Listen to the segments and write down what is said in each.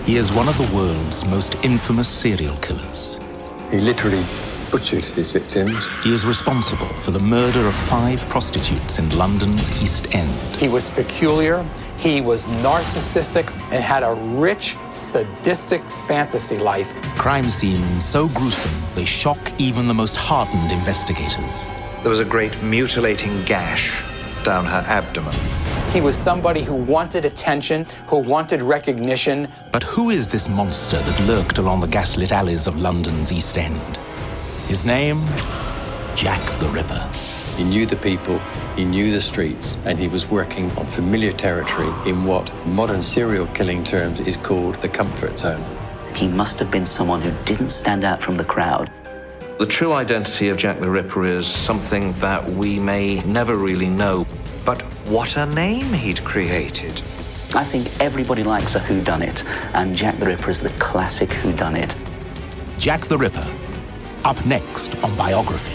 He is one of the world's most infamous serial killers. He literally butchered his victims. He is responsible for the murder of 5 prostitutes in London's East End. He was peculiar, he was narcissistic, and had a rich, sadistic fantasy life. Crime scenes so gruesome, they shock even the most hardened investigators. There was a great mutilating gash down her abdomen. He was somebody who wanted attention, who wanted recognition. But who is this monster that lurked along the gaslit alleys of London's East End? His name? Jack the Ripper. He knew the people, he knew the streets, and he was working on familiar territory in what modern serial killing terms is called the comfort zone. He must have been someone who didn't stand out from the crowd. The true identity of Jack the Ripper is something that we may never really know. But what a name he'd created. I think everybody likes a whodunit, and Jack the Ripper is the classic whodunit. Jack the Ripper, up next on Biography.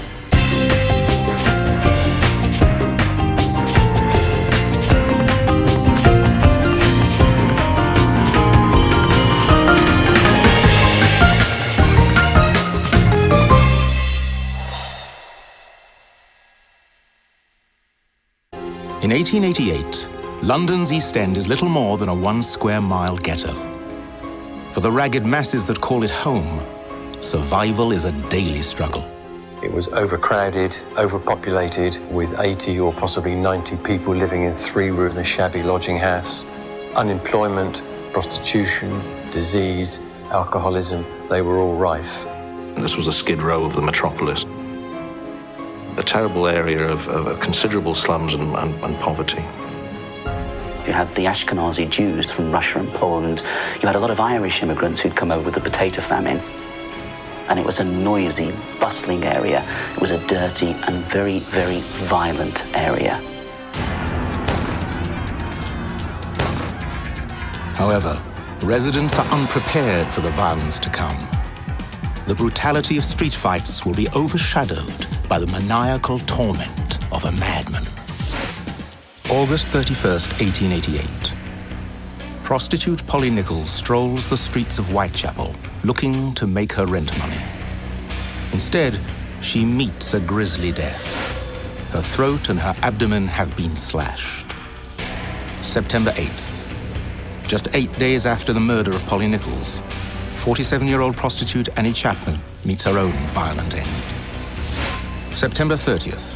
In 1888, London's East End is little more than a 1 square mile ghetto. For the ragged masses that call it home, survival is a daily struggle. It was overcrowded, overpopulated, with 80 or possibly 90 people living in 3 rooms in a shabby lodging house. Unemployment, prostitution, disease, alcoholism, they were all rife. This was a skid row of the metropolis. A terrible area of considerable slums and poverty. You had the Ashkenazi Jews from Russia and Poland. You had a lot of Irish immigrants who'd come over with the potato famine. And it was a noisy, bustling area. It was a dirty and very, very violent area. However, residents are unprepared for the violence to come. The brutality of street fights will be overshadowed by the maniacal torment of a madman. August 31st, 1888. Prostitute Polly Nichols strolls the streets of Whitechapel, looking to make her rent money. Instead, she meets a grisly death. Her throat and her abdomen have been slashed. September 8th. Just 8 days after the murder of Polly Nichols, 47-year-old prostitute Annie Chapman meets her own violent end. September 30th.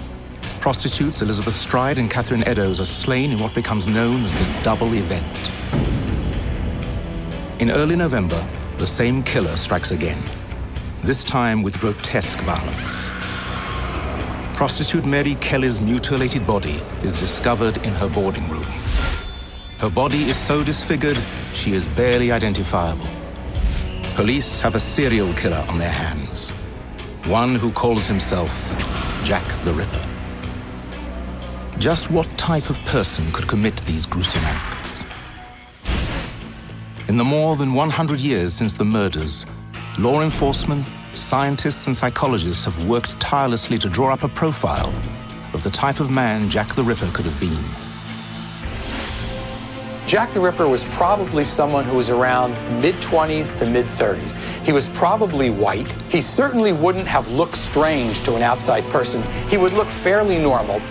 Prostitutes Elizabeth Stride and Catherine Eddowes are slain in what becomes known as the double event. In early November, the same killer strikes again, this time with grotesque violence. Prostitute Mary Kelly's mutilated body is discovered in her boarding room. Her body is so disfigured, she is barely identifiable. Police have a serial killer on their hands, one who calls himself Jack the Ripper. Just what type of person could commit these gruesome acts? In the more than 100 years since the murders, law enforcement, scientists and psychologists have worked tirelessly to draw up a profile of the type of man Jack the Ripper could have been. Jack the Ripper was probably someone who was around mid-20s to mid-30s. He was probably white. He certainly wouldn't have looked strange to an outside person. He would look fairly normal.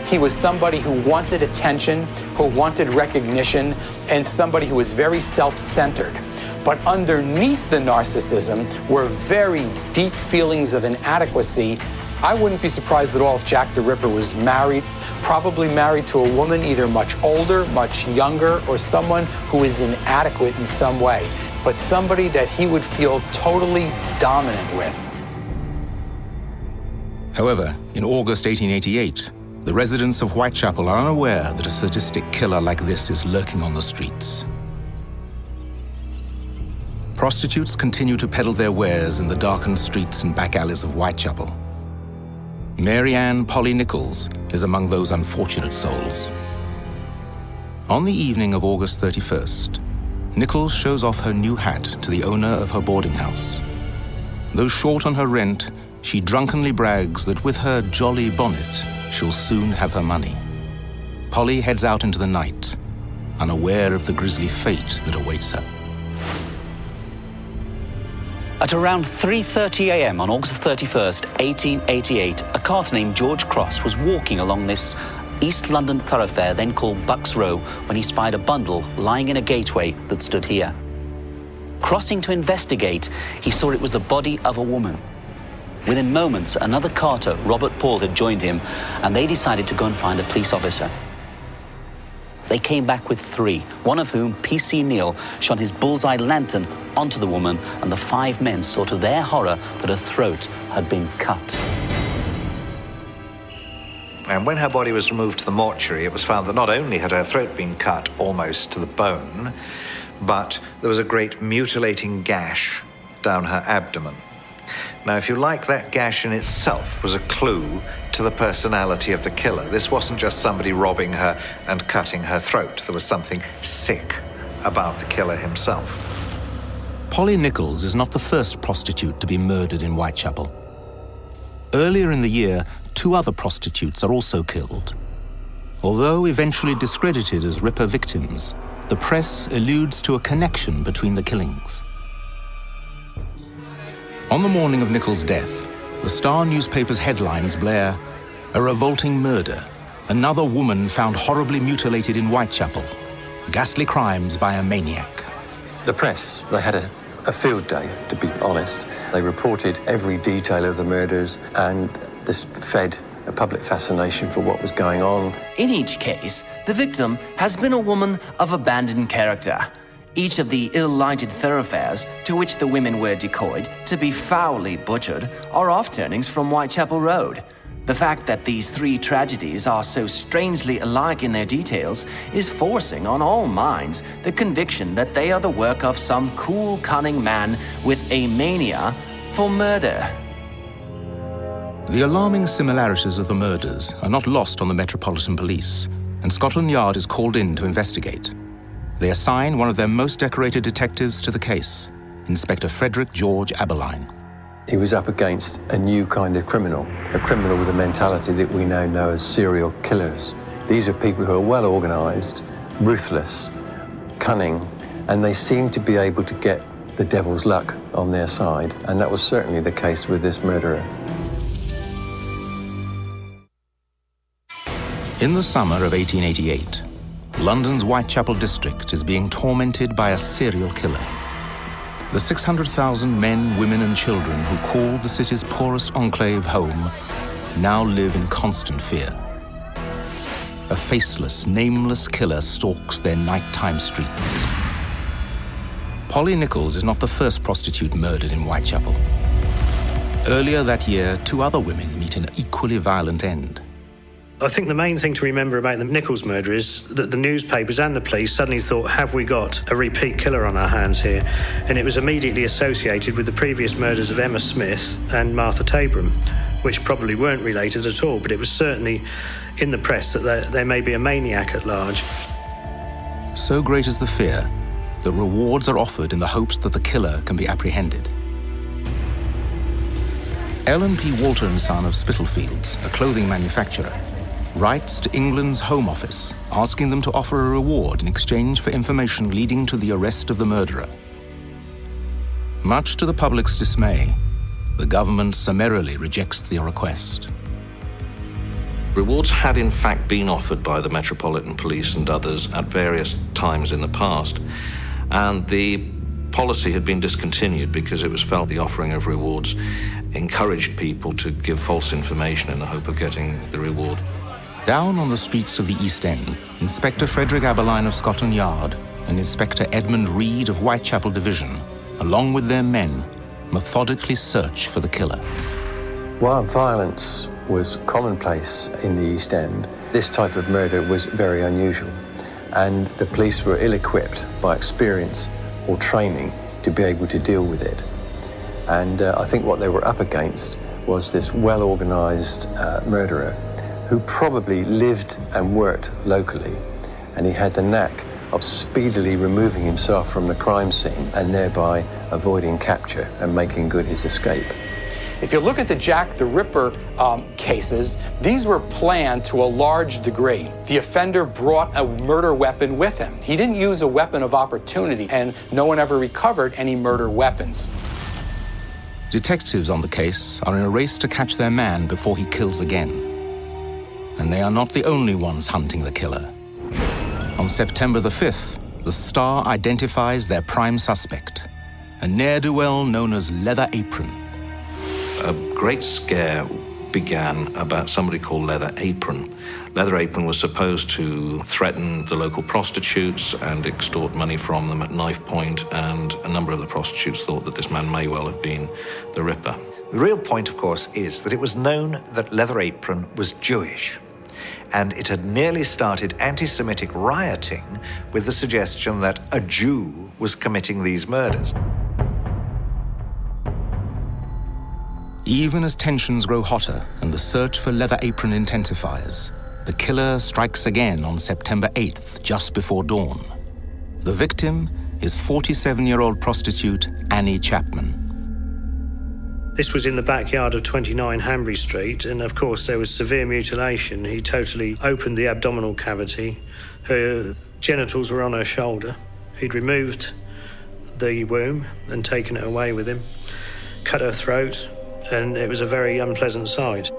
He was somebody who wanted attention, who wanted recognition, and somebody who was very self-centered. But underneath the narcissism were very deep feelings of inadequacy. I wouldn't be surprised at all if Jack the Ripper was married, probably married to a woman either much older, much younger, or someone who is inadequate in some way, but somebody that he would feel totally dominant with. However, in August 1888, the residents of Whitechapel are unaware that a sadistic killer like this is lurking on the streets. Prostitutes continue to peddle their wares in the darkened streets and back alleys of Whitechapel. Mary Ann Polly Nichols is among those unfortunate souls. On the evening of August 31st, Nichols shows off her new hat to the owner of her boarding house. Though short on her rent, she drunkenly brags that with her jolly bonnet, she'll soon have her money. Polly heads out into the night, unaware of the grisly fate that awaits her. At around 3:30 a.m. on August 31st, 1888, a carter named George Cross was walking along this East London thoroughfare, then called Bucks Row, when he spied a bundle lying in a gateway that stood here. Crossing to investigate, he saw it was the body of a woman. Within moments, another carter, Robert Paul, had joined him, and they decided to go and find a police officer. They came back with 3, one of whom, P.C. Neal, shone his bullseye lantern onto the woman, and the 5 men saw to their horror that her throat had been cut. And when her body was removed to the mortuary, it was found that not only had her throat been cut almost to the bone, but there was a great mutilating gash down her abdomen. Now, if you like, that gash in itself was a clue to the personality of the killer. This wasn't just somebody robbing her and cutting her throat. There was something sick about the killer himself. Polly Nichols is not the first prostitute to be murdered in Whitechapel. Earlier in the year, 2 other prostitutes are also killed. Although eventually discredited as Ripper victims, the press alludes to a connection between the killings. On the morning of Nichols' death, the Star newspaper's headlines blare, "A revolting murder. Another woman found horribly mutilated in Whitechapel. Ghastly crimes by a maniac." The press, they had a field day, to be honest. They reported every detail of the murders, and this fed a public fascination for what was going on. In each case, the victim has been a woman of abandoned character. Each of the ill-lighted thoroughfares to which the women were decoyed to be foully butchered are off-turnings from Whitechapel Road. The fact that these 3 tragedies are so strangely alike in their details is forcing on all minds the conviction that they are the work of some cool, cunning man with a mania for murder. The alarming similarities of the murders are not lost on the Metropolitan Police, and Scotland Yard is called in to investigate. They assign one of their most decorated detectives to the case, Inspector Frederick George Aberline. He was up against a new kind of criminal, a criminal with a mentality that we now know as serial killers. These are people who are well organised, ruthless, cunning, and they seem to be able to get the devil's luck on their side, and that was certainly the case with this murderer. In the summer of 1888, London's Whitechapel district is being tormented by a serial killer. The 600,000 men, women and children who call the city's poorest enclave home now live in constant fear. A faceless, nameless killer stalks their nighttime streets. Polly Nichols is not the first prostitute murdered in Whitechapel. Earlier that year, 2 other women meet an equally violent end. I think the main thing to remember about the Nichols murder is that the newspapers and the police suddenly thought, have we got a repeat killer on our hands here? And it was immediately associated with the previous murders of Emma Smith and Martha Tabram, which probably weren't related at all, but it was certainly in the press that there may be a maniac at large. So great is the fear that rewards are offered in the hopes that the killer can be apprehended. Ellen P. Walter & Son of Spitalfields, a clothing manufacturer, writes to England's Home Office, asking them to offer a reward in exchange for information leading to the arrest of the murderer. Much to the public's dismay, the government summarily rejects the request. Rewards had in fact been offered by the Metropolitan Police and others at various times in the past, and the policy had been discontinued because it was felt the offering of rewards encouraged people to give false information in the hope of getting the reward. Down on the streets of the East End, Inspector Frederick Aberline of Scotland Yard and Inspector Edmund Reed of Whitechapel Division, along with their men, methodically search for the killer. While violence was commonplace in the East End, this type of murder was very unusual, and the police were ill-equipped by experience or training to be able to deal with it. And I think what they were up against was this well-organised murderer who probably lived and worked locally, and he had the knack of speedily removing himself from the crime scene and thereby avoiding capture and making good his escape. If you look at the Jack the Ripper cases, these were planned to a large degree. The offender brought a murder weapon with him. He didn't use a weapon of opportunity, and no one ever recovered any murder weapons. Detectives on the case are in a race to catch their man before he kills again. And they are not the only ones hunting the killer. On September the 5th, the Star identifies their prime suspect, a ne'er-do-well known as Leather Apron. A great scare began about somebody called Leather Apron. Leather Apron was supposed to threaten the local prostitutes and extort money from them at knife point, and a number of the prostitutes thought that this man may well have been the Ripper. The real point, of course, is that it was known that Leather Apron was Jewish, and it had nearly started anti-Semitic rioting with the suggestion that a Jew was committing these murders. Even as tensions grow hotter and the search for Leather Apron intensifies, the killer strikes again on September 8th, just before dawn. The victim is 47-year-old prostitute Annie Chapman. This was in the backyard of 29 Hanbury Street, and of course there was severe mutilation. He totally opened the abdominal cavity. Her genitals were on her shoulder. He'd removed the womb and taken it away with him, cut her throat, and it was a very unpleasant sight.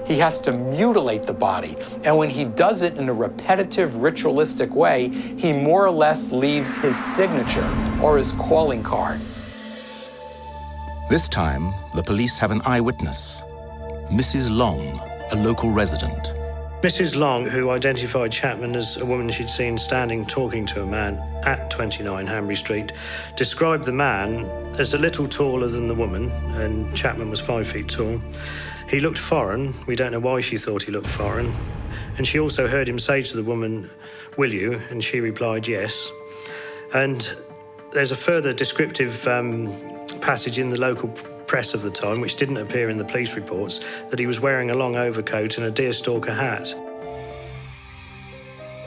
He has to mutilate the body, and when he does it in a repetitive, ritualistic way, he more or less leaves his signature or his calling card. This time, the police have an eyewitness, Mrs. Long, a local resident. Mrs. Long, who identified Chapman as a woman she'd seen standing talking to a man at 29 Hanbury Street, described the man as a little taller than the woman, and Chapman was 5 feet tall. He looked foreign. We don't know why she thought he looked foreign. And she also heard him say to the woman, "Will you?" And she replied, "Yes." And there's a further descriptive passage in the local press of the time, which didn't appear in the police reports, that he was wearing a long overcoat and a deerstalker hat.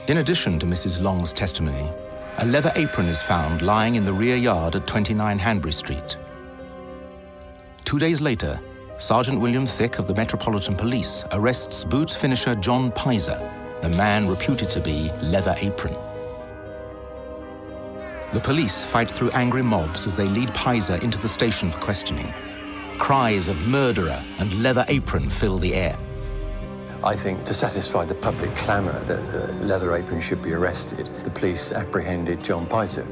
In addition to Mrs. Long's testimony, a leather apron is found lying in the rear yard at 29 Hanbury Street. 2 days later, Sergeant William Thick of the Metropolitan Police arrests boots finisher John Pizer, the man reputed to be Leather Apron. The police fight through angry mobs as they lead Pizer into the station for questioning. Cries of murderer and Leather Apron fill the air. I think to satisfy the public clamour that Leather Apron should be arrested, the police apprehended John Pizer.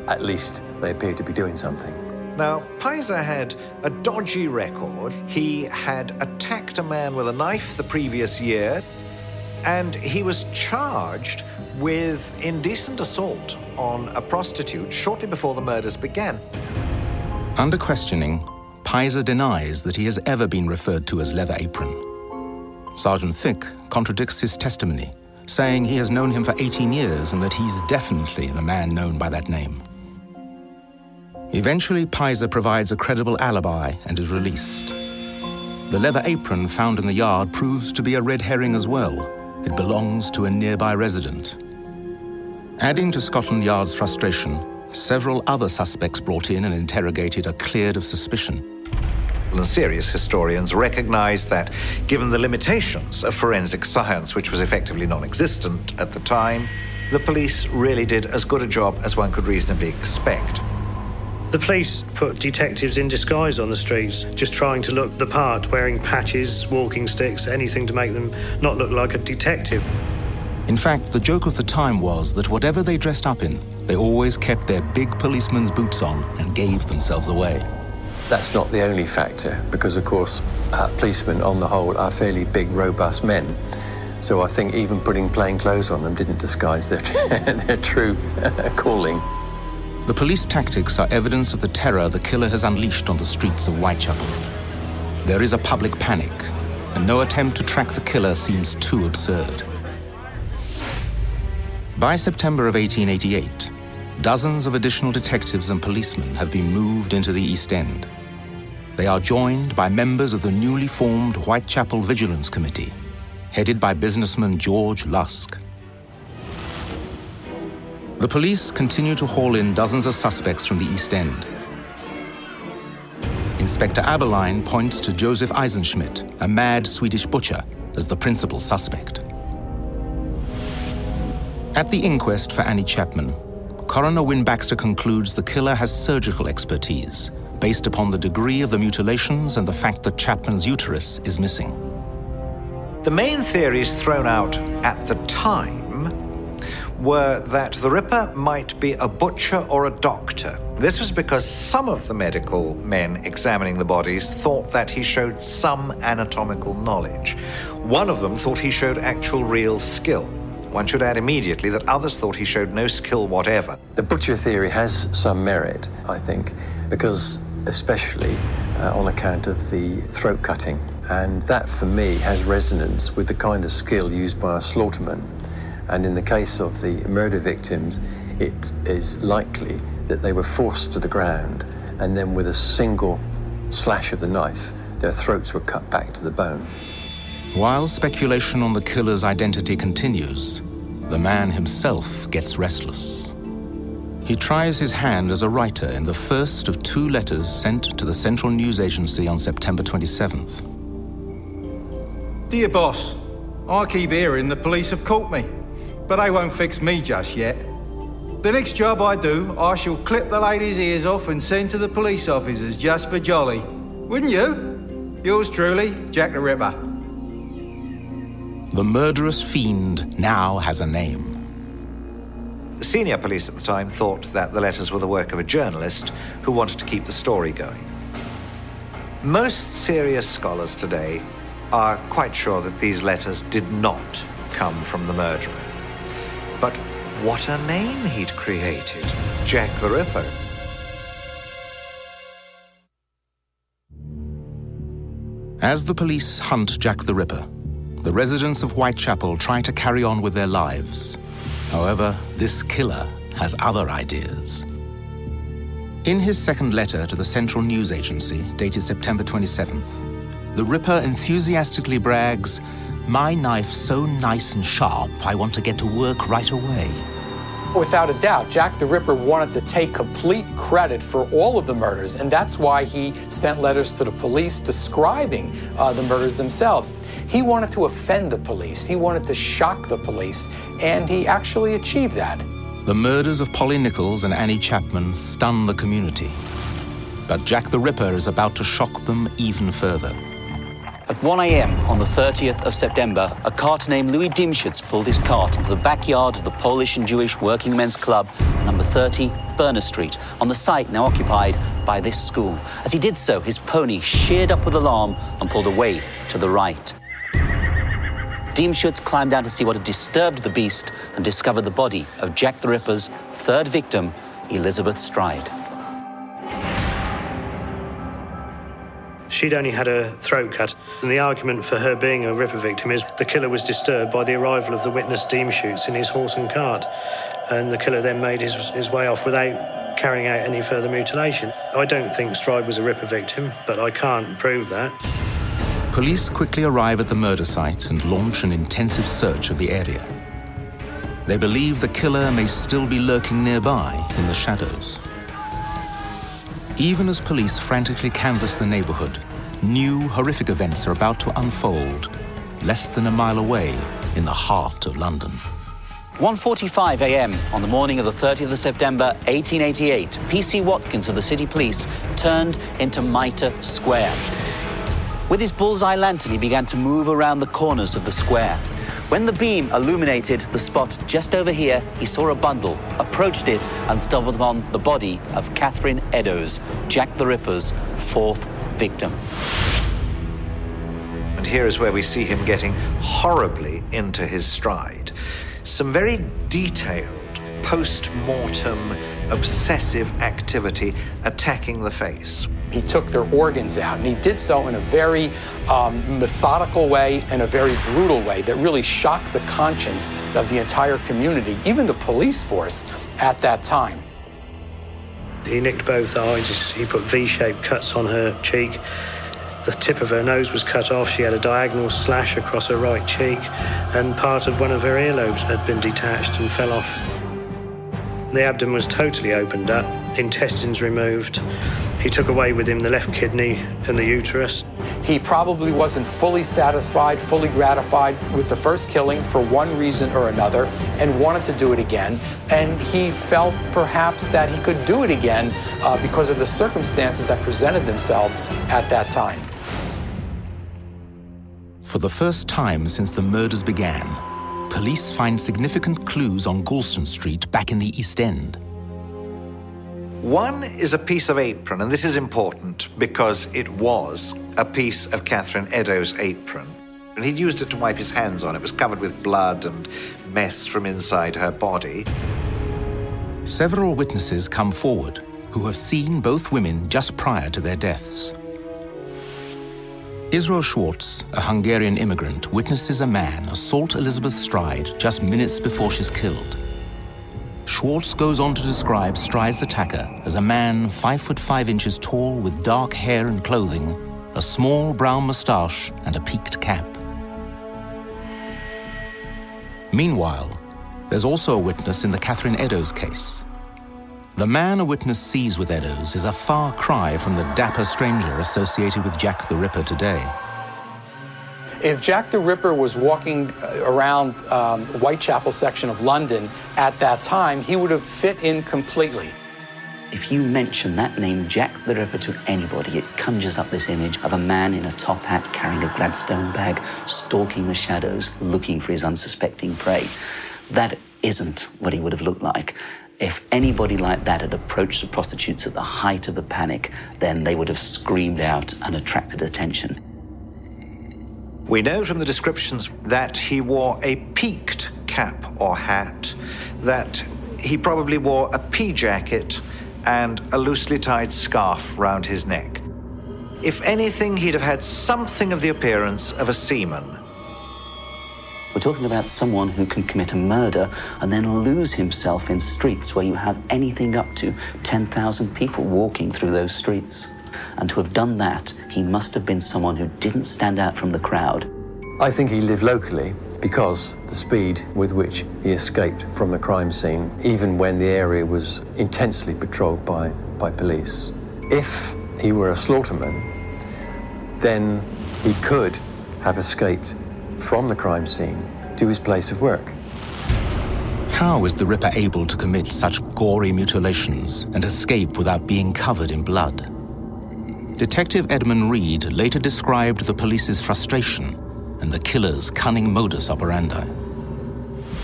At least they appeared to be doing something. Now, Pizer had a dodgy record. He had attacked a man with a knife the previous year, and he was charged with indecent assault on a prostitute shortly before the murders began. Under questioning, Pizer denies that he has ever been referred to as Leather Apron. Sergeant Thick contradicts his testimony, saying he has known him for 18 years and that he's definitely the man known by that name. Eventually, Pizer provides a credible alibi and is released. The leather apron found in the yard proves to be a red herring as well. It belongs to a nearby resident. Adding to Scotland Yard's frustration, several other suspects brought in and interrogated are cleared of suspicion. And serious historians recognize that, given the limitations of forensic science, which was effectively non-existent at the time, the police really did as good a job as one could reasonably expect. The police put detectives in disguise on the streets, just trying to look the part, wearing patches, walking sticks, anything to make them not look like a detective. In fact, the joke of the time was that whatever they dressed up in, they always kept their big policeman's boots on and gave themselves away. That's not the only factor, because of course, policemen on the whole are fairly big, robust men. So I think even putting plain clothes on them didn't disguise their, their true calling. The police tactics are evidence of the terror the killer has unleashed on the streets of Whitechapel. There is a public panic, and no attempt to track the killer seems too absurd. By September of 1888, dozens of additional detectives and policemen have been moved into the East End. They are joined by members of the newly formed Whitechapel Vigilance Committee, headed by businessman George Lusk. The police continue to haul in dozens of suspects from the East End. Inspector Aberline points to Joseph Eisenschmidt, a mad Swedish butcher, as the principal suspect. At the inquest for Annie Chapman, Coroner Wynne Baxter concludes the killer has surgical expertise, based upon the degree of the mutilations and the fact that Chapman's uterus is missing. The main theories thrown out at the time were that the Ripper might be a butcher or a doctor. This was because some of the medical men examining the bodies thought that he showed some anatomical knowledge. One of them thought he showed actual real skill. One should add immediately that others thought he showed no skill whatever. The butcher theory has some merit, I think, because especially on account of the throat cutting. And that, for me, has resonance with the kind of skill used by a slaughterman. And in the case of the murder victims, it is likely that they were forced to the ground, and then with a single slash of the knife, their throats were cut back to the bone. While speculation on the killer's identity continues, the man himself gets restless. He tries his hand as a writer in the first of 2 letters sent to the Central News Agency on September 27th. Dear boss, I keep hearing the police have caught me, but they won't fix me just yet. The next job I do, I shall clip the lady's ears off and send to the police officers just for jolly. Wouldn't you? Yours truly, Jack the Ripper. The murderous fiend now has a name. The senior police at the time thought that the letters were the work of a journalist who wanted to keep the story going. Most serious scholars today are quite sure that these letters did not come from the murderer. But what a name he'd created, Jack the Ripper. As the police hunt Jack the Ripper, the residents of Whitechapel try to carry on with their lives. However, this killer has other ideas. In his second letter to the Central News Agency, dated September 27th, the Ripper enthusiastically brags, "My knife's so nice and sharp, I want to get to work right away." Without a doubt, Jack the Ripper wanted to take complete credit for all of the murders, and that's why he sent letters to the police describing the murders themselves. He wanted to offend the police, he wanted to shock the police, and he actually achieved that. The murders of Polly Nichols and Annie Chapman stun the community. But Jack the Ripper is about to shock them even further. At 1 a.m. on the 30th of September, a cart named Louis Dimschutz pulled his cart into the backyard of the Polish and Jewish Working Men's Club, number 30, Berner Street, on the site now occupied by this school. As he did so, his pony sheared up with alarm and pulled away to the right. Dimschutz climbed down to see what had disturbed the beast and discovered the body of Jack the Ripper's third victim, Elizabeth Stride. She'd only had her throat cut, and the argument for her being a Ripper victim is the killer was disturbed by the arrival of the witness Dimschutz in his horse and cart, and the killer then made his way off without carrying out any further mutilation. I don't think Stride was a Ripper victim, but I can't prove that. Police quickly arrive at the murder site and launch an intensive search of the area. They believe the killer may still be lurking nearby in the shadows. Even as police frantically canvass the neighborhood, new horrific events are about to unfold, less than a mile away in the heart of London. 1:45 a.m. on the morning of the 30th of September, 1888, P.C. Watkins of the City Police turned into Mitre Square. With his bullseye lantern, he began to move around the corners of the square. When the beam illuminated the spot just over here, he saw a bundle, approached it, and stumbled upon the body of Catherine Eddowes, Jack the Ripper's fourth victim. And here is where we see him getting horribly into his stride. Some very detailed post-mortem obsessive activity attacking the face. He took their organs out, and he did so in a very methodical way and a very brutal way that really shocked the conscience of the entire community, even the police force at that time. He nicked both eyes, he put V-shaped cuts on her cheek. The tip of her nose was cut off, she had a diagonal slash across her right cheek, and part of one of her earlobes had been detached and fell off. The abdomen was totally opened up, intestines removed. He took away with him the left kidney and the uterus. He probably wasn't fully satisfied, fully gratified with the first killing for one reason or another and wanted to do it again. And he felt perhaps that he could do it again because of the circumstances that presented themselves at that time. For the first time since the murders began, police find significant clues on Galston Street back in the East End. One is a piece of apron, and this is important because it was a piece of Catherine Eddowes' apron. And he'd used it to wipe his hands on. It was covered with blood and mess from inside her body. Several witnesses come forward who have seen both women just prior to their deaths. Israel Schwartz, a Hungarian immigrant, witnesses a man assault Elizabeth Stride just minutes before she's killed. Schwartz goes on to describe Stride's attacker as a man 5'5" tall with dark hair and clothing, a small brown moustache and a peaked cap. Meanwhile, there's also a witness in the Catherine Eddowes case. The man a witness sees with Eddowes is a far cry from the dapper stranger associated with Jack the Ripper today. If Jack the Ripper was walking around Whitechapel section of London at that time, he would have fit in completely. If you mention that name, Jack the Ripper, to anybody, it conjures up this image of a man in a top hat carrying a Gladstone bag, stalking the shadows, looking for his unsuspecting prey. That isn't what he would have looked like. If anybody like that had approached the prostitutes at the height of the panic, then they would have screamed out and attracted attention. We know from the descriptions that he wore a peaked cap or hat, that he probably wore a pea jacket and a loosely tied scarf round his neck. If anything, he'd have had something of the appearance of a seaman. We're talking about someone who can commit a murder and then lose himself in streets where you have anything up to 10,000 people walking through those streets. And to have done that, he must have been someone who didn't stand out from the crowd. I think he lived locally because the speed with which he escaped from the crime scene, even when the area was intensely patrolled by police. If he were a slaughterman, then he could have escaped from the crime scene to his place of work. How is the Ripper able to commit such gory mutilations and escape without being covered in blood? Detective Edmund Reed later described the police's frustration and the killer's cunning modus operandi.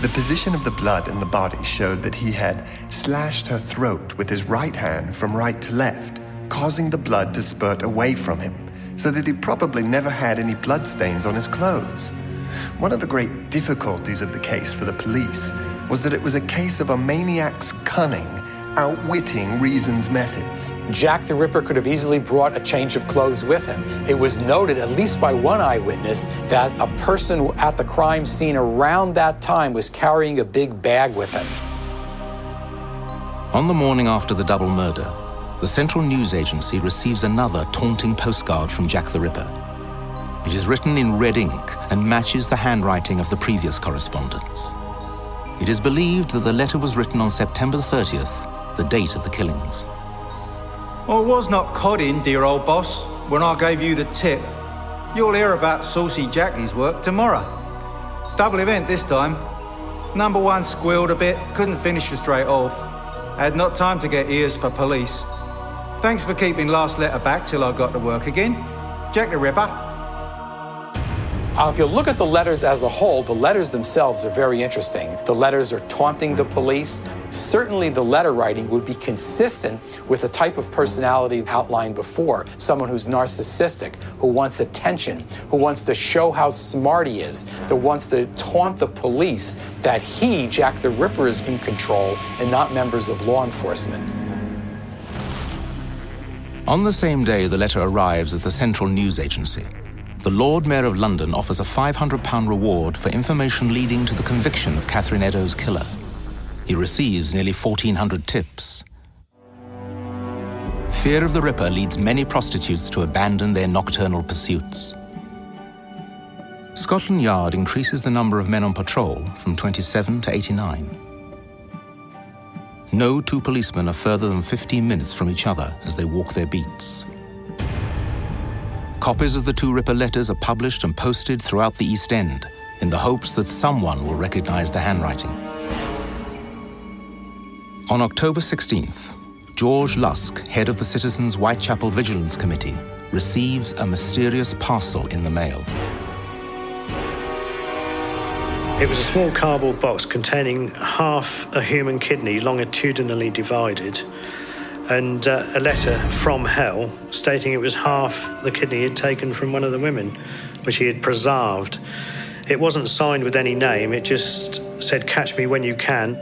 The position of the blood in the body showed that he had slashed her throat with his right hand from right to left, causing the blood to spurt away from him, so that he probably never had any bloodstains on his clothes. One of the great difficulties of the case for the police was that it was a case of a maniac's cunning outwitting reason's methods. Jack the Ripper could have easily brought a change of clothes with him. It was noted, at least by one eyewitness, that a person at the crime scene around that time was carrying a big bag with him. On the morning after the double murder, the Central News Agency receives another taunting postcard from Jack the Ripper. It is written in red ink and matches the handwriting of the previous correspondence. It is believed that the letter was written on September 30th, the date of the killings. I was not codding, dear old boss, when I gave you the tip. You'll hear about Saucy Jackie's work tomorrow. Double event this time. Number one squealed a bit, couldn't finish it straight off. Had not time to get ears for police. Thanks for keeping last letter back till I got to work again. Jack the Ripper. If you look at the letters as a whole, the letters themselves are very interesting. The letters are taunting the police. Certainly the letter writing would be consistent with the type of personality outlined before. Someone who's narcissistic, who wants attention, who wants to show how smart he is, that wants to taunt the police that he, Jack the Ripper, is in control and not members of law enforcement. On the same day the letter arrives at the Central News Agency, the Lord Mayor of London offers a £500 reward for information leading to the conviction of Catherine Eddowes' killer. He receives nearly 1,400 tips. Fear of the Ripper leads many prostitutes to abandon their nocturnal pursuits. Scotland Yard increases the number of men on patrol from 27 to 89. No two policemen are further than 15 minutes from each other as they walk their beats. Copies of the two Ripper letters are published and posted throughout the East End in the hopes that someone will recognize the handwriting. On October 16th, George Lusk, head of the Citizens' Whitechapel Vigilance Committee, receives a mysterious parcel in the mail. It was a small cardboard box containing half a human kidney longitudinally divided, and a letter from hell stating it was half the kidney he'd taken from one of the women, which he had preserved. It wasn't signed with any name, it just said, "Catch me when you can."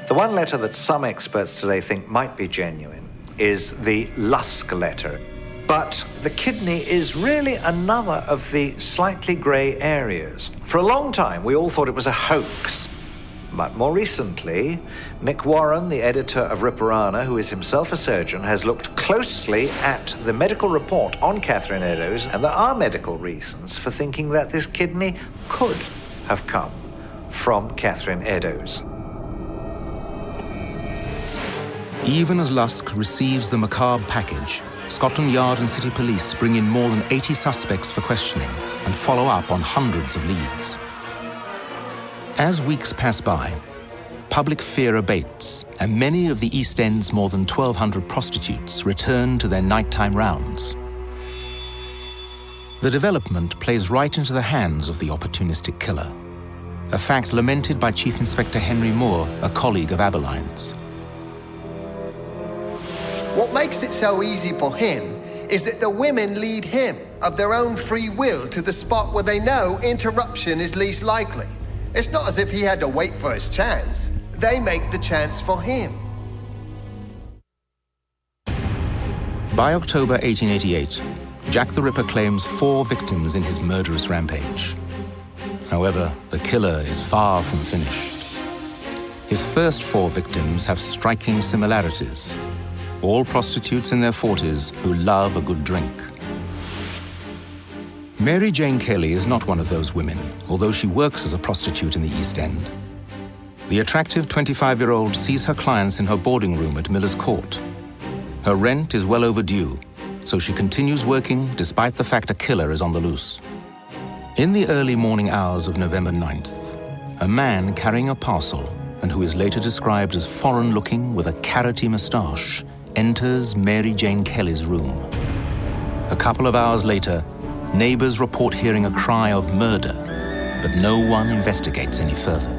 The one letter that some experts today think might be genuine is the Lusk letter. But the kidney is really another of the slightly grey areas. For a long time, we all thought it was a hoax. But more recently, Nick Warren, the editor of Ripperana, who is himself a surgeon, has looked closely at the medical report on Catherine Eddowes, and there are medical reasons for thinking that this kidney could have come from Catherine Eddowes. Even as Lusk receives the macabre package, Scotland Yard and City Police bring in more than 80 suspects for questioning and follow up on hundreds of leads. As weeks pass by, public fear abates, and many of the East End's more than 1,200 prostitutes return to their nighttime rounds. The development plays right into the hands of the opportunistic killer, a fact lamented by Chief Inspector Henry Moore, a colleague of Aberline's. What makes it so easy for him is that the women lead him of their own free will to the spot where they know interruption is least likely. It's not as if he had to wait for his chance. They make the chance for him. By October 1888, Jack the Ripper claims 4 victims in his murderous rampage. However, the killer is far from finished. His first 4 victims have striking similarities. All prostitutes in their 40s who love a good drink. Mary Jane Kelly is not one of those women, although she works as a prostitute in the East End. The attractive 25-year-old sees her clients in her boarding room at Miller's Court. Her rent is well overdue, so she continues working despite the fact a killer is on the loose. In the early morning hours of November 9th, a man carrying a parcel, and who is later described as foreign-looking with a carroty moustache, enters Mary Jane Kelly's room. A couple of hours later, neighbors report hearing a cry of murder, but no one investigates any further.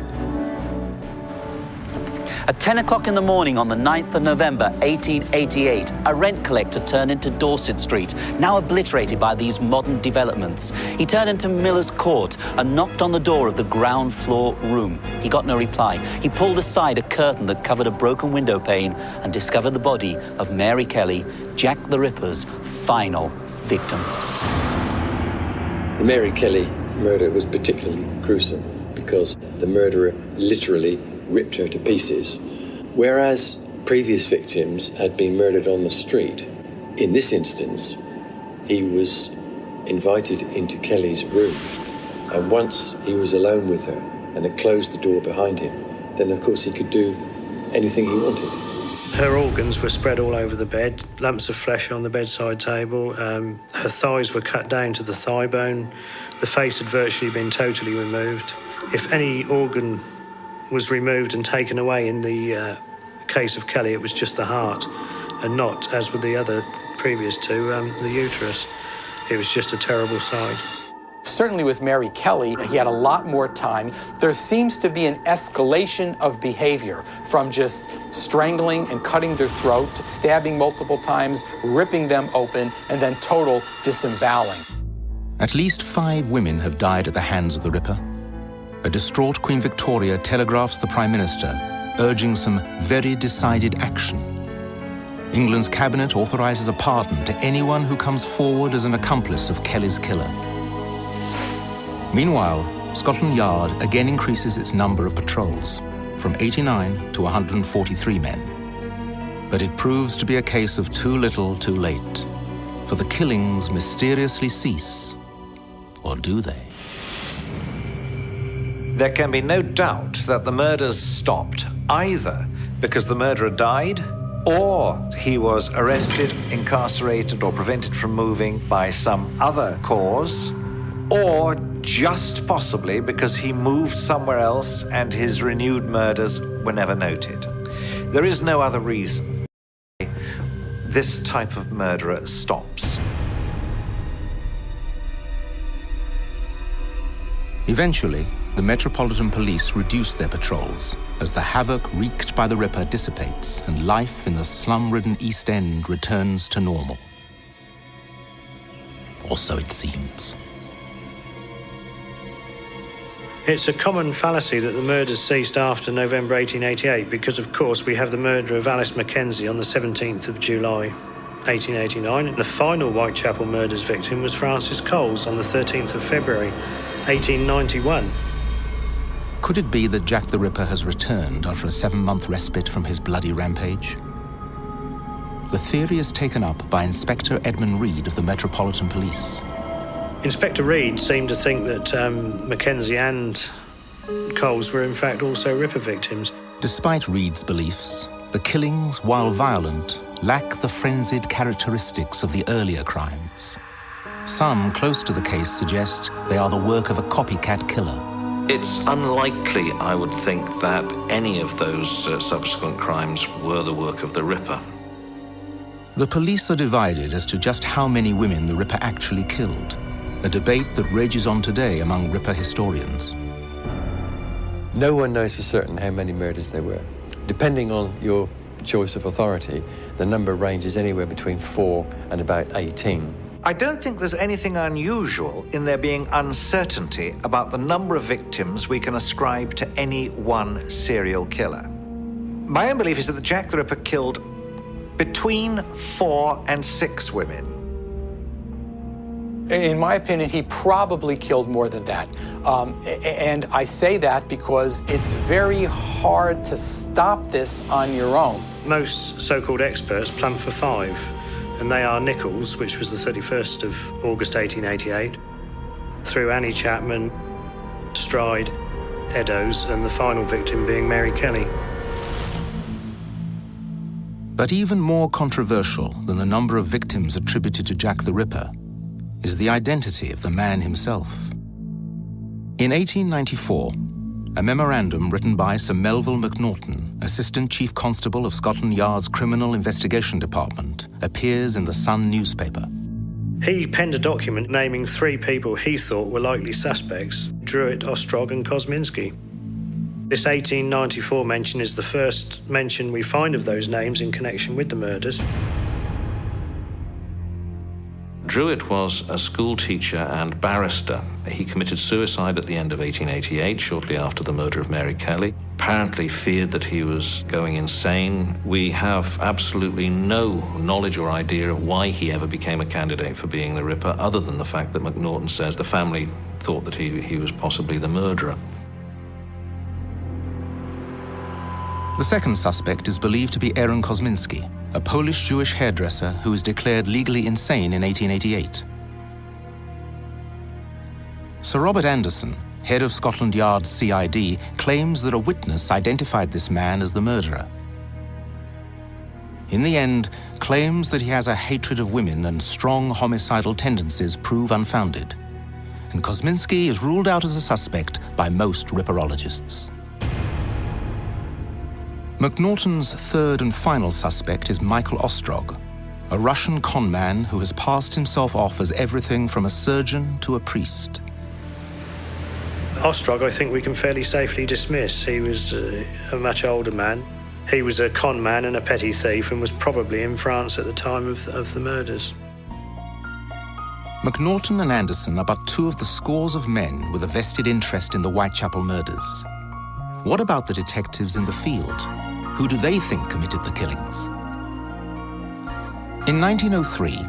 At 10 o'clock in the morning on the 9th of November, 1888, a rent collector turned into Dorset Street, now obliterated by these modern developments. He turned into Miller's Court and knocked on the door of the ground floor room. He got no reply. He pulled aside a curtain that covered a broken window pane and discovered the body of Mary Kelly, Jack the Ripper's final victim. The Mary Kelly murder was particularly gruesome because the murderer literally ripped her to pieces, whereas previous victims had been murdered on the street. In this instance, he was invited into Kelly's room, and once he was alone with her and had closed the door behind him, then of course he could do anything he wanted. Her organs were spread all over the bed, lumps of flesh on the bedside table. Her thighs were cut down to the thigh bone. The face had virtually been totally removed. If any organ was removed and taken away in the case of Kelly, it was just the heart, and not, as with the other previous 2, the uterus. It was just a terrible sight. Certainly with Mary Kelly, he had a lot more time. There seems to be an escalation of behavior from just strangling and cutting their throat, to stabbing multiple times, ripping them open, and then total disemboweling. At least 5 women have died at the hands of the Ripper. A distraught Queen Victoria telegraphs the Prime Minister, urging some very decided action. England's cabinet authorizes a pardon to anyone who comes forward as an accomplice of Kelly's killer. Meanwhile, Scotland Yard again increases its number of patrols, from 89 to 143 men. But it proves to be a case of too little, too late, for the killings mysteriously cease. Or do they? There can be no doubt that the murders stopped either because the murderer died or he was arrested, incarcerated, or prevented from moving by some other cause, or just possibly because he moved somewhere else and his renewed murders were never noted. There is no other reason this type of murderer stops. Eventually, the Metropolitan Police reduced their patrols as the havoc wreaked by the Ripper dissipates and life in the slum-ridden East End returns to normal. Or so it seems. It's a common fallacy that the murders ceased after November 1888 because, of course, we have the murder of Alice Mackenzie on the 17th of July 1889. And the final Whitechapel murders victim was Francis Coles on the 13th of February 1891. Could it be that Jack the Ripper has returned after a 7-month respite from his bloody rampage? The theory is taken up by Inspector Edmund Reed of the Metropolitan Police. Inspector Reed seemed to think that Mackenzie and Coles were in fact also Ripper victims. Despite Reed's beliefs, the killings, while violent, lack the frenzied characteristics of the earlier crimes. Some close to the case suggest they are the work of a copycat killer. It's unlikely, I would think, that any of those subsequent crimes were the work of the Ripper. The police are divided as to just how many women the Ripper actually killed, a debate that rages on today among Ripper historians. No one knows for certain how many murders there were. Depending on your choice of authority, the number ranges anywhere between 4 and about 18. I don't think there's anything unusual in there being uncertainty about the number of victims we can ascribe to any one serial killer. My own belief is that Jack the Ripper killed between 4 and 6 women. In my opinion, he probably killed more than that. And I say that because it's very hard to stop this on your own. Most so-called experts plumb for 5, and they are Nichols, which was the 31st of August 1888, through Annie Chapman, Stride, Eddowes, and the final victim being Mary Kelly. But even more controversial than the number of victims attributed to Jack the Ripper is the identity of the man himself. In 1894, a memorandum written by Sir Melville Macnaghten, Assistant Chief Constable of Scotland Yard's Criminal Investigation Department, appears in the Sun newspaper. He penned a document naming 3 people he thought were likely suspects: Druitt, Ostrog and Kosminski. This 1894 mention is the first mention we find of those names in connection with the murders. Druitt was a school teacher and barrister. He committed suicide at the end of 1888, shortly after the murder of Mary Kelly. Apparently feared that he was going insane. We have absolutely no knowledge or idea of why he ever became a candidate for being the Ripper, other than the fact that Macnaghten says the family thought that he was possibly the murderer. The second suspect is believed to be Aaron Kosminski, a Polish-Jewish hairdresser who was declared legally insane in 1888. Sir Robert Anderson, head of Scotland Yard's CID, claims that a witness identified this man as the murderer. In the end, claims that he has a hatred of women and strong homicidal tendencies prove unfounded, and Kosminski is ruled out as a suspect by most Ripperologists. Macnaghten's third and final suspect is Michael Ostrog, a Russian conman who has passed himself off as everything from a surgeon to a priest. Ostrog, I think we can fairly safely dismiss. He was a much older man. He was a con man and a petty thief and was probably in France at the time of the murders. Macnaghten and Anderson are but 2 of the scores of men with a vested interest in the Whitechapel murders. What about the detectives in the field? Who do they think committed the killings? In 1903,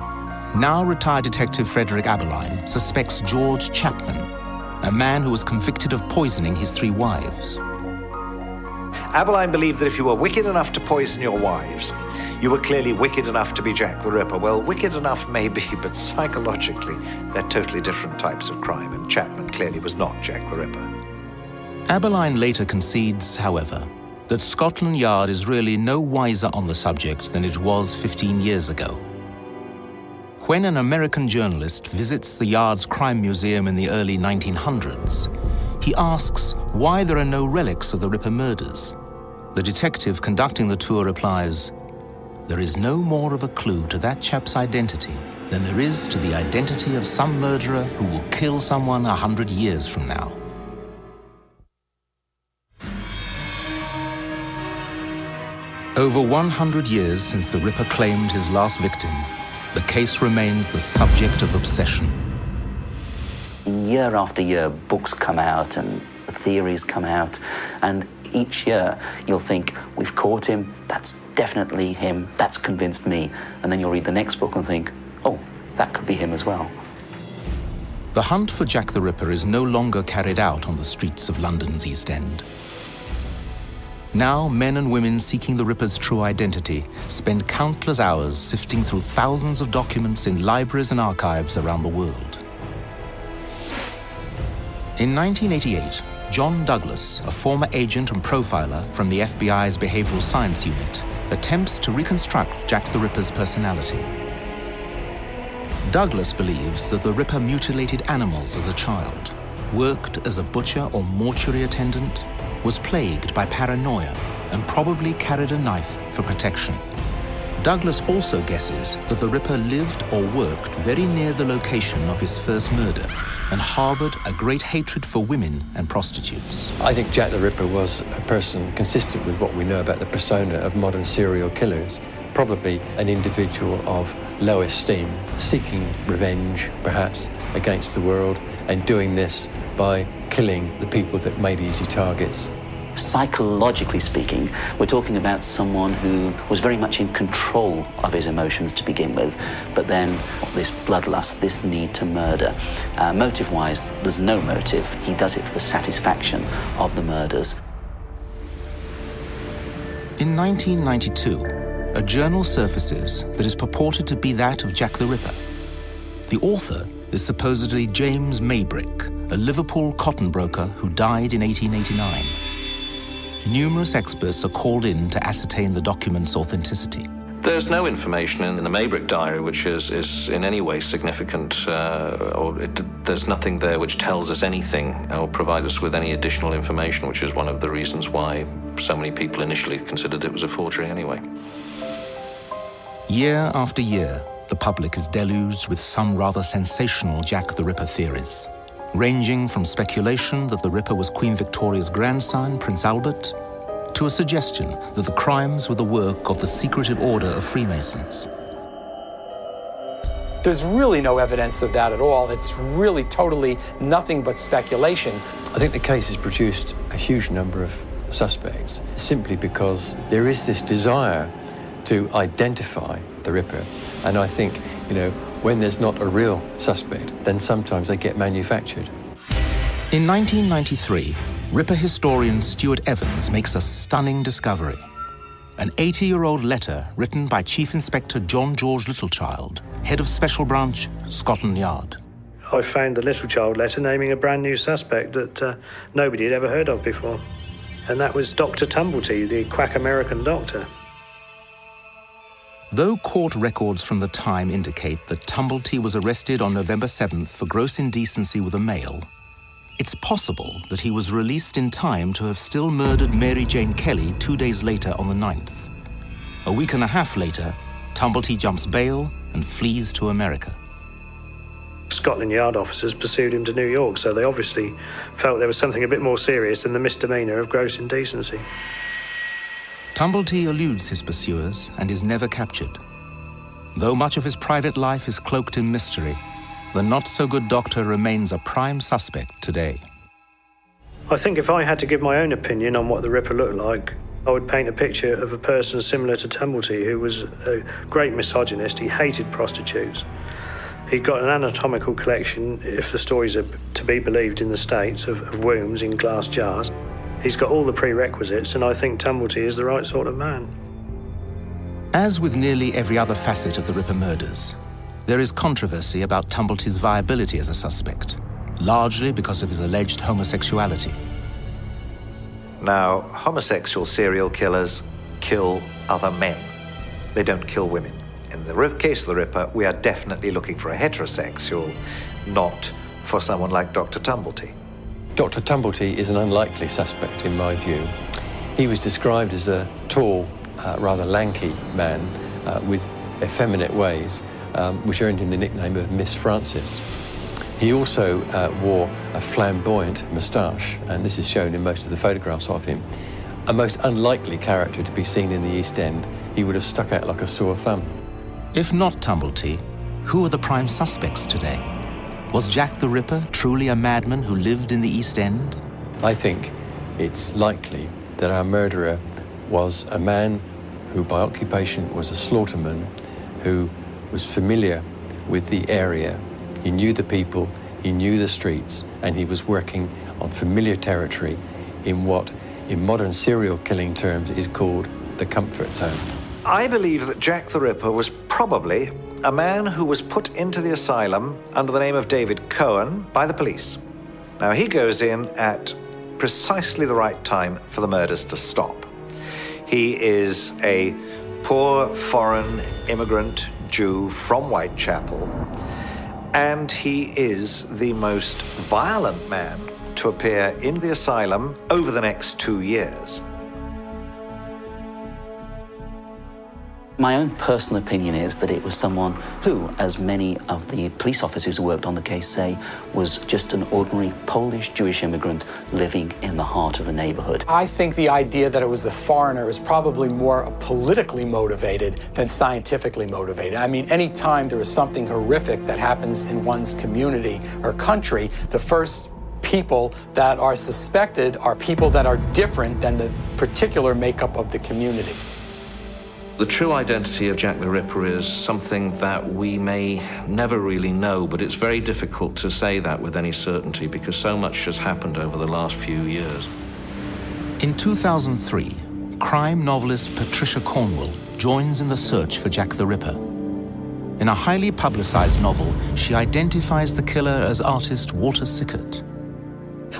now retired Detective Frederick Aberline suspects George Chapman, a man who was convicted of poisoning his 3 wives. Aberline believed that if you were wicked enough to poison your wives, you were clearly wicked enough to be Jack the Ripper. Well, wicked enough maybe, but psychologically, they're totally different types of crime, and Chapman clearly was not Jack the Ripper. Aberline later concedes, however, that Scotland Yard is really no wiser on the subject than it was 15 years ago. When an American journalist visits the Yard's crime museum in the early 1900s, he asks why there are no relics of the Ripper murders. The detective conducting the tour replies, "There is no more of a clue to that chap's identity than there is to the identity of some murderer who will kill someone 100 years from now." Over 100 years since the Ripper claimed his last victim, the case remains the subject of obsession. Year after year, books come out and theories come out, and each year you'll think, we've caught him, that's definitely him, that's convinced me. And then you'll read the next book and think, oh, that could be him as well. The hunt for Jack the Ripper is no longer carried out on the streets of London's East End. Now, men and women seeking the Ripper's true identity spend countless hours sifting through thousands of documents in libraries and archives around the world. In 1988, John Douglas, a former agent and profiler from the FBI's Behavioral Science Unit, attempts to reconstruct Jack the Ripper's personality. Douglas believes that the Ripper mutilated animals as a child, worked as a butcher or mortuary attendant, was plagued by paranoia, and probably carried a knife for protection. Douglas also guesses that the Ripper lived or worked very near the location of his first murder and harbored a great hatred for women and prostitutes. I think Jack the Ripper was a person consistent with what we know about the persona of modern serial killers. Probably an individual of low esteem, seeking revenge, perhaps, against the world, and doing this by killing the people that made easy targets. Psychologically speaking, we're talking about someone who was very much in control of his emotions to begin with, but then this bloodlust, this need to murder. Motive-wise, there's no motive. He does it for the satisfaction of the murders. In 1992, a journal surfaces that is purported to be that of Jack the Ripper. The author is supposedly James Maybrick, a Liverpool cotton broker who died in 1889. Numerous experts are called in to ascertain the document's authenticity. There's no information in the Maybrick diary which is in any way significant, there's nothing there which tells us anything or provides us with any additional information, which is one of the reasons why so many people initially considered it was a forgery anyway. Year after year, the public is deluged with some rather sensational Jack the Ripper theories, ranging from speculation that the Ripper was Queen Victoria's grandson, Prince Albert, to a suggestion that the crimes were the work of the secretive order of Freemasons. There's really no evidence of that at all. It's really totally nothing but speculation. I think the case has produced a huge number of suspects simply because there is this desire to identify the Ripper. And I think, when there's not a real suspect, then sometimes they get manufactured. In 1993, Ripper historian Stuart Evans makes a stunning discovery. An 80-year-old letter written by Chief Inspector John George Littlechild, head of Special Branch, Scotland Yard. I found the Littlechild letter naming a brand new suspect that nobody had ever heard of before. And that was Dr. Tumblety, the quack American doctor. Though court records from the time indicate that Tumblety was arrested on November 7th for gross indecency with a male, it's possible that he was released in time to have still murdered Mary Jane Kelly 2 days later on the 9th. A week and a half later, Tumblety jumps bail and flees to America. Scotland Yard officers pursued him to New York, so they obviously felt there was something a bit more serious than the misdemeanor of gross indecency. Tumblety eludes his pursuers and is never captured. Though much of his private life is cloaked in mystery, the not-so-good doctor remains a prime suspect today. I think if I had to give my own opinion on what the Ripper looked like, I would paint a picture of a person similar to Tumblety, who was a great misogynist. He hated prostitutes. He'd got an anatomical collection, if the stories are to be believed in the States, of wombs in glass jars. He's got all the prerequisites, and I think Tumblety is the right sort of man. As with nearly every other facet of the Ripper murders, there is controversy about Tumblety's viability as a suspect, largely because of his alleged homosexuality. Now, homosexual serial killers kill other men. They don't kill women. In the case of the Ripper, we are definitely looking for a heterosexual, not for someone like Dr. Tumblety. Dr. Tumblety is an unlikely suspect in my view. He was described as a tall, rather lanky man with effeminate ways, which earned him the nickname of Miss Francis. He also wore a flamboyant moustache, and this is shown in most of the photographs of him. A most unlikely character to be seen in the East End. He would have stuck out like a sore thumb. If not Tumblety, who are the prime suspects today? Was Jack the Ripper truly a madman who lived in the East End? I think it's likely that our murderer was a man who by occupation was a slaughterman, who was familiar with the area. He knew the people, he knew the streets, and he was working on familiar territory in what, in modern serial killing terms, is called the comfort zone. I believe that Jack the Ripper was probably a man who was put into the asylum under the name of David Cohen by the police. Now, he goes in at precisely the right time for the murders to stop. He is a poor foreign immigrant Jew from Whitechapel, and he is the most violent man to appear in the asylum over the next 2 years. My own personal opinion is that it was someone who, as many of the police officers who worked on the case say, was just an ordinary Polish Jewish immigrant living in the heart of the neighborhood. I think the idea that it was a foreigner is probably more politically motivated than scientifically motivated. I mean, any time there is something horrific that happens in one's community or country, the first people that are suspected are people that are different than the particular makeup of the community. The true identity of Jack the Ripper is something that we may never really know, but it's very difficult to say that with any certainty because so much has happened over the last few years. In 2003, crime novelist Patricia Cornwell joins in the search for Jack the Ripper. In a highly publicized novel, she identifies the killer as artist Walter Sickert.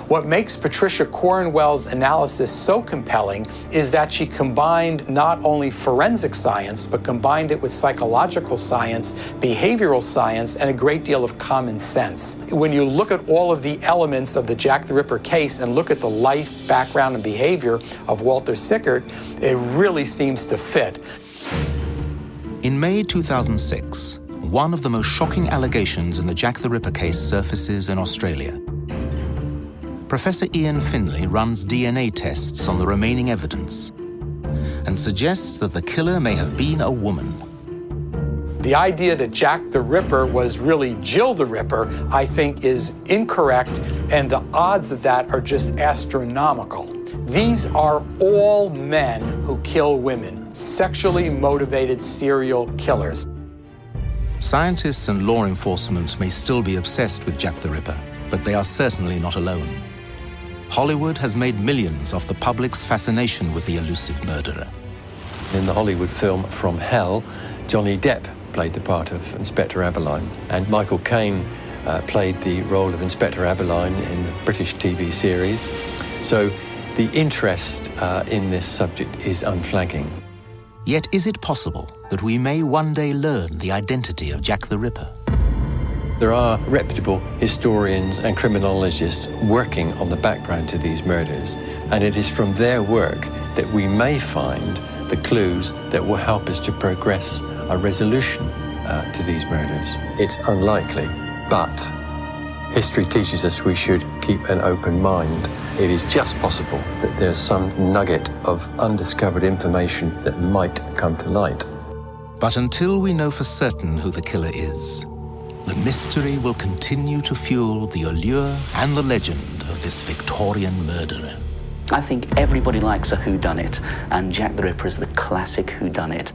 What makes Patricia Cornwell's analysis so compelling is that she combined not only forensic science, but combined it with psychological science, behavioral science, and a great deal of common sense. When you look at all of the elements of the Jack the Ripper case and look at the life, background, and behavior of Walter Sickert, it really seems to fit. In May 2006, one of the most shocking allegations in the Jack the Ripper case surfaces in Australia. Professor Ian Finlay runs DNA tests on the remaining evidence and suggests that the killer may have been a woman. The idea that Jack the Ripper was really Jill the Ripper, I think, is incorrect, and the odds of that are just astronomical. These are all men who kill women, sexually motivated serial killers. Scientists and law enforcement may still be obsessed with Jack the Ripper, but they are certainly not alone. Hollywood has made millions off the public's fascination with the elusive murderer. In the Hollywood film From Hell, Johnny Depp played the part of Inspector Abberline, and Michael Caine played the role of Inspector Abberline in the British TV series. So the interest in this subject is unflagging. Yet is it possible that we may one day learn the identity of Jack the Ripper? There are reputable historians and criminologists working on the background to these murders, and it is from their work that we may find the clues that will help us to progress a resolution to these murders. It's unlikely, but history teaches us we should keep an open mind. It is just possible that there's some nugget of undiscovered information that might come to light. But until we know for certain who the killer is, the mystery will continue to fuel the allure and the legend of this Victorian murderer. I think everybody likes a whodunit, and Jack the Ripper is the classic whodunit.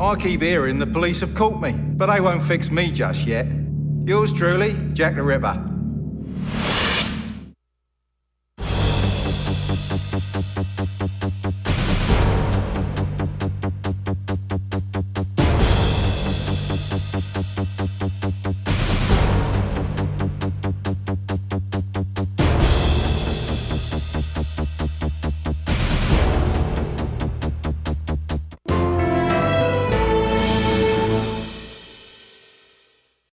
I keep hearing the police have caught me, but they won't fix me just yet. Yours truly, Jack the Ripper.